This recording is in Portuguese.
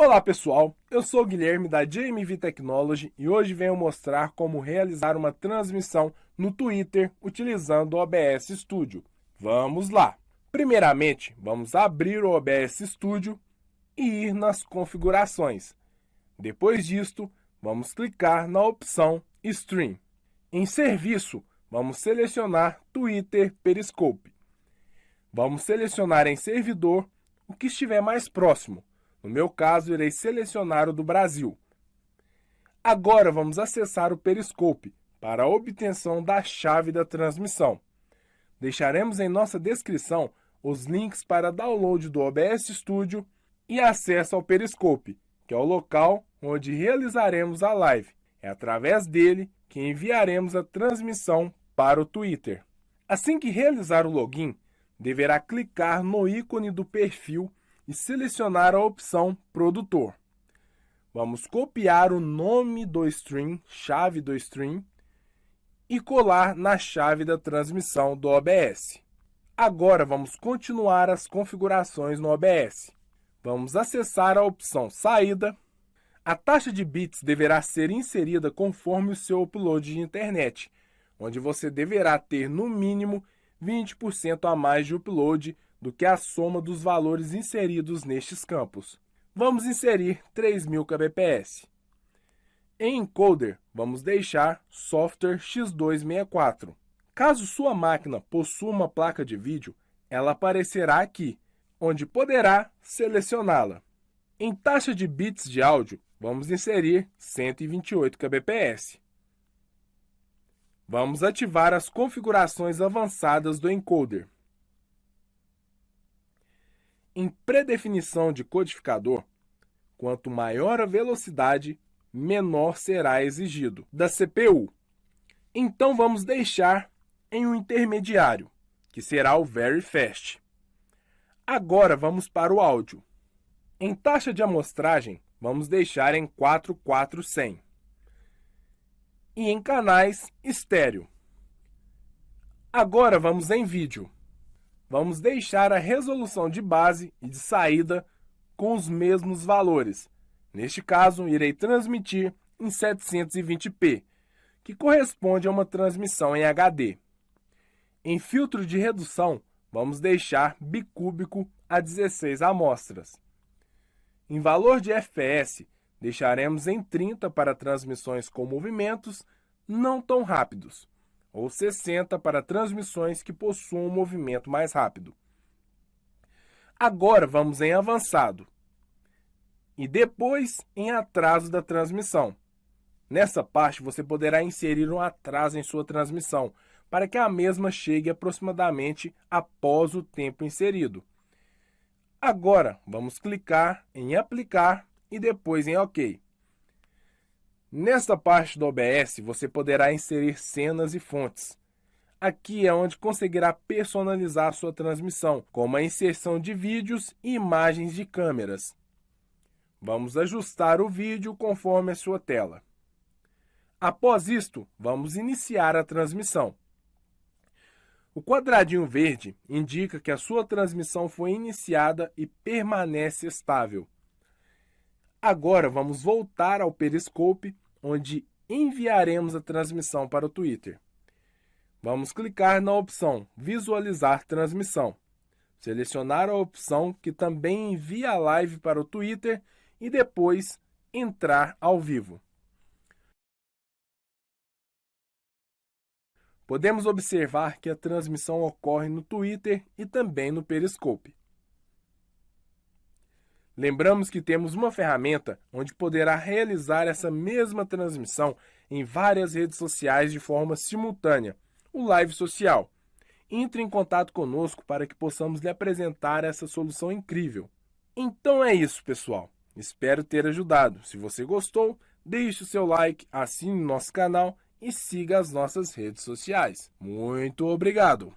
Olá pessoal, eu sou o Guilherme da JMV Technology e hoje venho mostrar como realizar uma transmissão no Twitter utilizando o OBS Studio. Vamos lá! Primeiramente, vamos abrir o OBS Studio e ir nas configurações. Depois disto, vamos clicar na opção Stream. Em Serviço, vamos selecionar Twitter Periscope. Vamos selecionar em Servidor o que estiver mais próximo. No meu caso, irei selecionar o do Brasil. Agora vamos acessar o Periscope para a obtenção da chave da transmissão. Deixaremos em nossa descrição os links para download do OBS Studio e acesso ao Periscope, que é o local onde realizaremos a live. É através dele que enviaremos a transmissão para o Twitter. Assim que realizar o login, deverá clicar no ícone do perfil e selecionar a opção Produtor. Vamos copiar o nome do stream, chave do stream, e colar na chave da transmissão do OBS. Agora vamos continuar as configurações no OBS. Vamos acessar a opção Saída. A taxa de bits deverá ser inserida conforme o seu upload de internet, onde você deverá ter no mínimo 20% a mais de upload do que a soma dos valores inseridos nestes campos. Vamos inserir 3000 kbps. Em encoder, vamos deixar software X264. Caso sua máquina possua uma placa de vídeo, ela aparecerá aqui, onde poderá selecioná-la. Em taxa de bits de áudio, vamos inserir 128 kbps. Vamos ativar as configurações avançadas do encoder. Em predefinição de codificador, quanto maior a velocidade, menor será exigido da CPU. Então vamos deixar em um intermediário, que será o Very Fast. Agora vamos para o áudio. Em taxa de amostragem, vamos deixar em 44100. E em canais estéreo. Agora vamos em vídeo. Vamos deixar a resolução de base e de saída com os mesmos valores. Neste caso, irei transmitir em 720p, que corresponde a uma transmissão em HD. Em filtro de redução, vamos deixar bicúbico a 16 amostras. Em valor de FPS, deixaremos em 30 para transmissões com movimentos não tão rápidos, ou 60 para transmissões que possuam um movimento mais rápido. Agora vamos em avançado e depois em atraso da transmissão. Nessa parte você poderá inserir um atraso em sua transmissão para que a mesma chegue aproximadamente após o tempo inserido. Agora vamos clicar em aplicar e depois em OK. Nesta parte do OBS, você poderá inserir cenas e fontes. Aqui é onde conseguirá personalizar sua transmissão, como a inserção de vídeos e imagens de câmeras. Vamos ajustar o vídeo conforme a sua tela. Após isto, vamos iniciar a transmissão. O quadradinho verde indica que a sua transmissão foi iniciada e permanece estável. Agora vamos voltar ao Periscope, onde enviaremos a transmissão para o Twitter. Vamos clicar na opção Visualizar transmissão. Selecionar a opção que também envia a live para o Twitter e depois entrar ao vivo. Podemos observar que a transmissão ocorre no Twitter e também no Periscope. Lembramos que temos uma ferramenta onde poderá realizar essa mesma transmissão em várias redes sociais de forma simultânea, o Live Social. Entre em contato conosco para que possamos lhe apresentar essa solução incrível. Então é isso, pessoal. Espero ter ajudado. Se você gostou, deixe o seu like, assine nosso canal e siga as nossas redes sociais. Muito obrigado!